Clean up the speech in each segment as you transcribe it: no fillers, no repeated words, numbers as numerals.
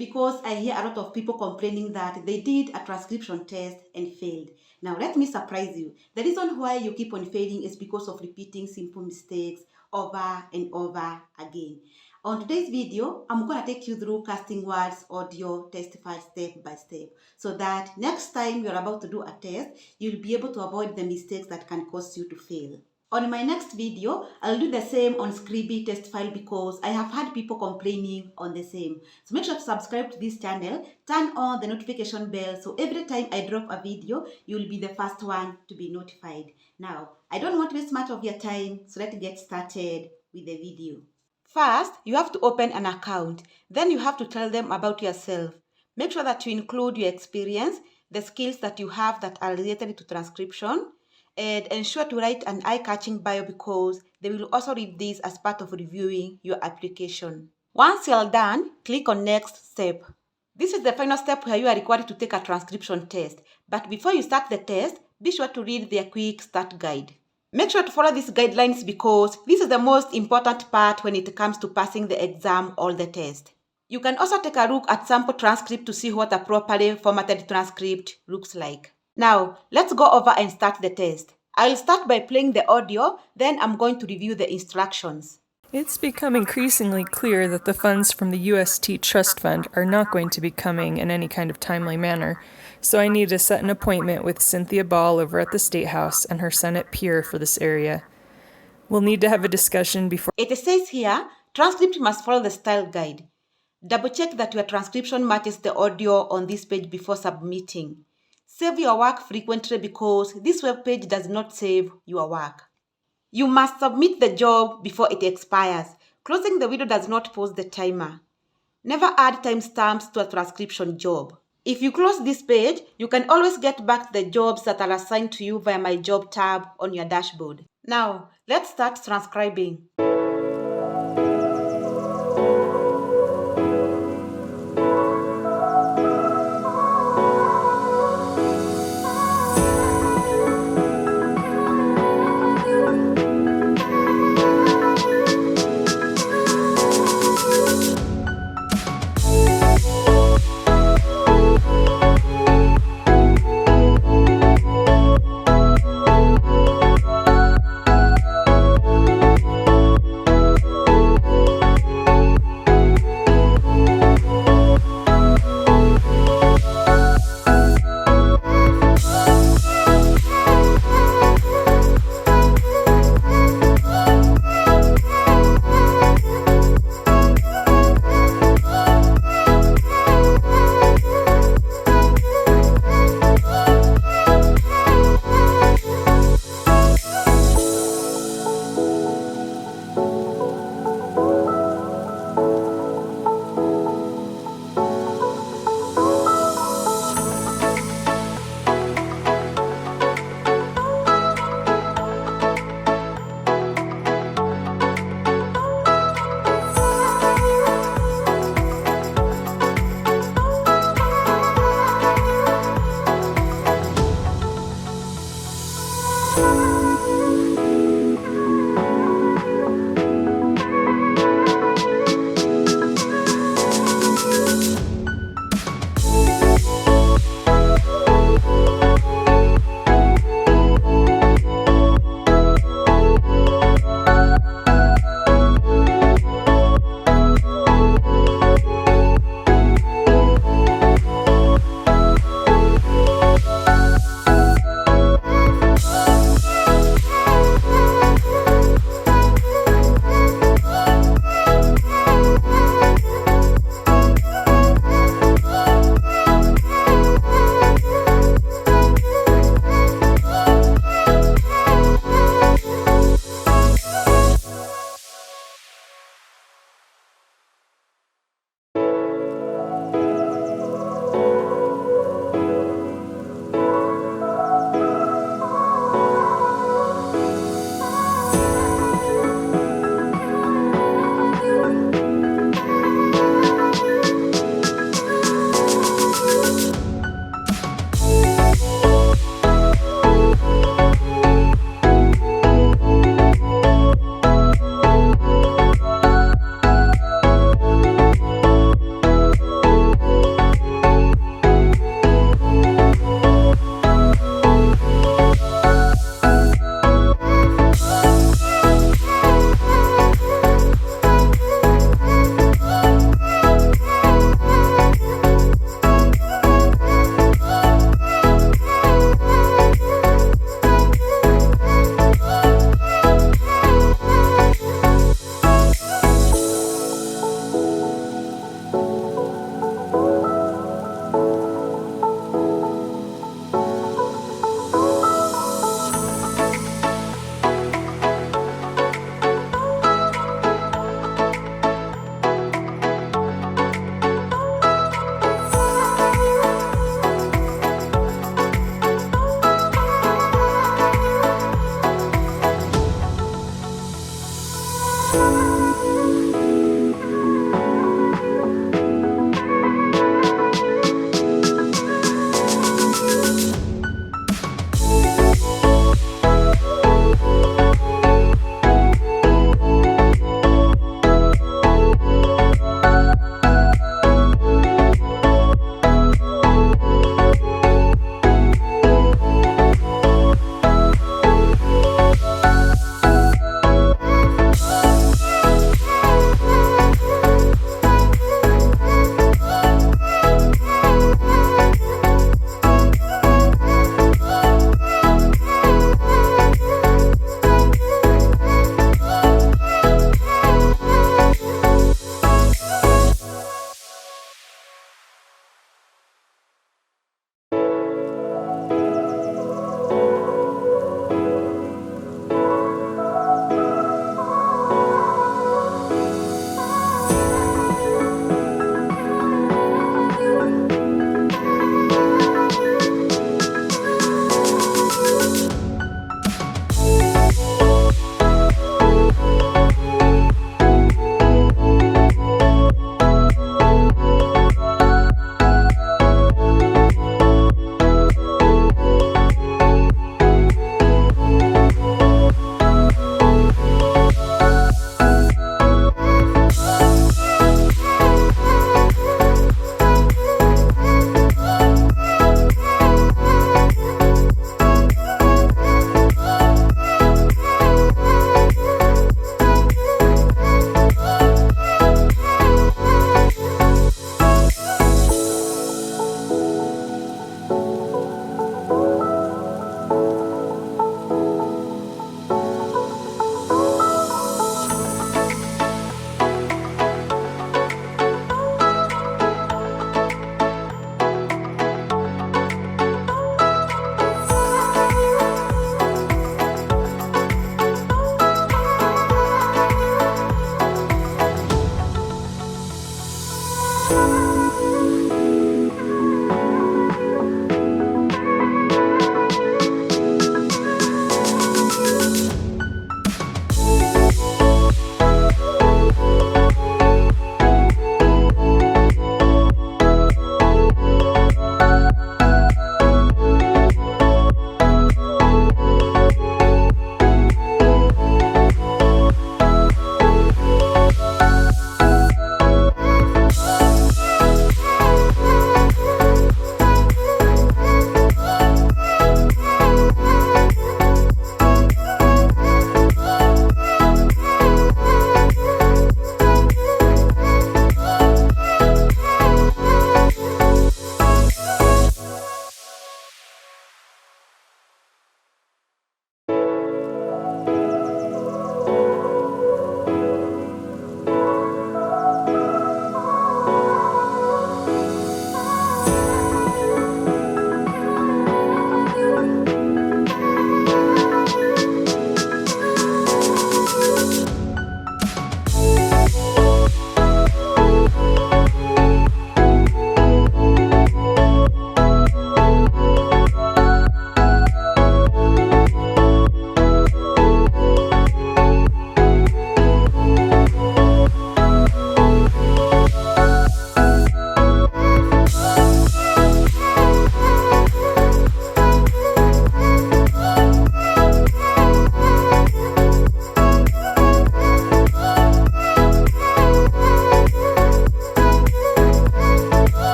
because I hear a lot of people complaining that they did a transcription test and failed. Now, let me surprise you. The reason why you keep on failing is because of repeating simple mistakes over and over again. On today's video, I'm going to take you through Castingwords audio test file step by step so that next time you're about to do a test, you'll be able to avoid the mistakes that can cause you to fail. On my next video, I'll do the same on Scribby test file because I have had people complaining on the same. So make sure to subscribe to this channel, turn on the notification bell so every time I drop a video, you'll be the first one to be notified. Now, I don't want to waste much of your time, so let's get started with the video. First, you have to open an account. Then you have to tell them about yourself. Make sure that you include your experience, the skills that you have that are related to transcription, and ensure to write an eye-catching bio because they will also read this as part of reviewing your application. Once you're done, click on Next Step. This is the final step where you are required to take a transcription test. But before you start the test, be sure to read their quick start guide. Make sure to follow these guidelines because this is the most important part when it comes to passing the exam or the test. You can also take a look at sample transcript to see what a properly formatted transcript looks like. Now, let's go over and start the test. I'll start by playing the audio, then I'm going to review the instructions. It's become increasingly clear that the funds from the UST Trust Fund are not going to be coming in any kind of timely manner, so I need to set an appointment with Cynthia Ball over at the State House and her Senate peer for this area. We'll need to have a discussion before... It says here, transcript must follow the style guide. Double check that your transcription matches the audio on this page before submitting. Save your work frequently because this web page does not save your work. You must submit the job before it expires. Closing the window does not pause the timer. Never add timestamps to a transcription job. If you close this page, you can always get back the jobs that are assigned to you via My Job tab on your dashboard. Now, let's start transcribing.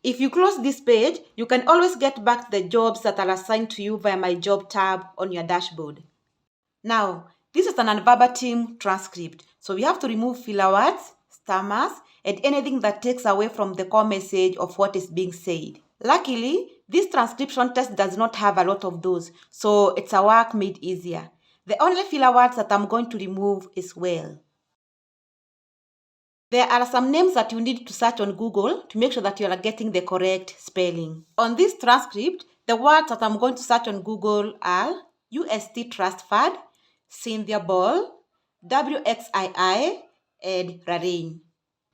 If you close this page, you can always get back the jobs that are assigned to you via my job tab on your dashboard. Now, this is an verbatim transcript, so we have to remove filler words, stammers, and anything that takes away from the core message of what is being said. Luckily, this transcription test does not have a lot of those, so it's a work made easier. The only filler words that I'm going to remove is well. There are some names that you need to search on Google to make sure that you are getting the correct spelling. On this transcript, the words that I'm going to search on Google are UST Trust Fund, Cynthia Ball, WXII, and Rain.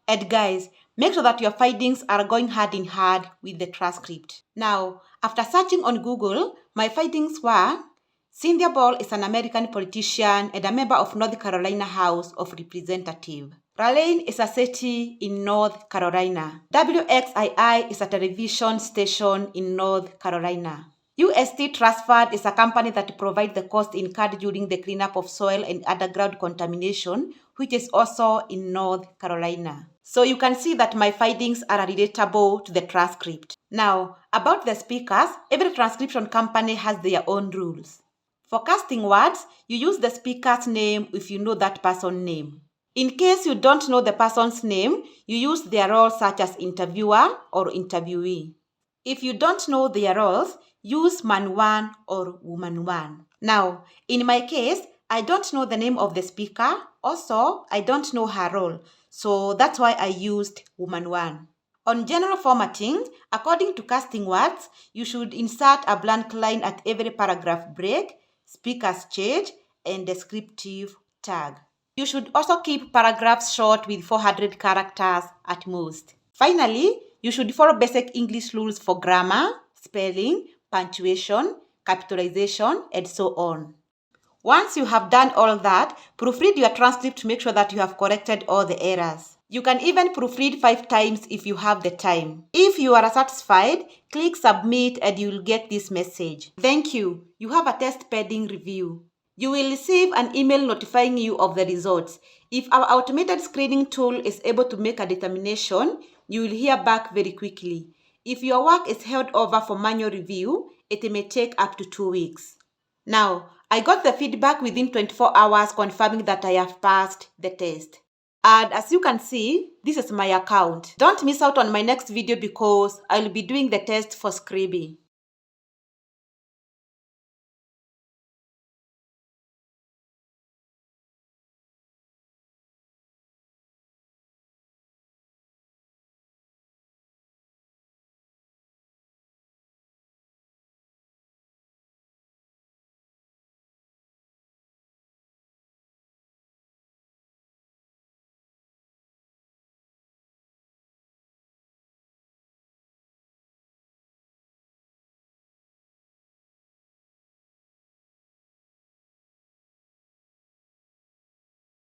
And guys, make sure that your findings are going hand in hand with the transcript. Now, after searching on Google, my findings were Cynthia Ball is an American politician and a member of North Carolina House of Representatives. Raleigh is a city in North Carolina. WXII is a television station in North Carolina. UST Trust Fund is a company that provides the cost incurred during the cleanup of soil and underground contamination, which is also in North Carolina. So you can see that my findings are relatable to the transcript. Now, about the speakers, every transcription company has their own rules. For Castingwords, you use the speaker's name if you know that person's name. In case you don't know the person's name, you use their role such as interviewer or interviewee. If you don't know their roles, use man 1 or woman 1. Now, in my case, I don't know the name of the speaker. Also, I don't know her role. So that's why I used woman 1. On general formatting, according to Castingwords, you should insert a blank line at every paragraph break, speaker's change, and descriptive tag. You should also keep paragraphs short with 400 characters at most. Finally, you should follow basic English rules for grammar, spelling, punctuation, capitalization, and so on. Once you have done all that, proofread your transcript to make sure that you have corrected all the errors. You can even proofread 5 times if you have the time. If you are satisfied, click submit and you will get this message. Thank you. You have a test pending review. You will receive an email notifying you of the results. If our automated screening tool is able to make a determination, you will hear back very quickly. If your work is held over for manual review, it may take up to 2 weeks. Now, I got the feedback within 24 hours confirming that I have passed the test. And as you can see, this is my account. Don't miss out on my next video because I will be doing the test for Scribby.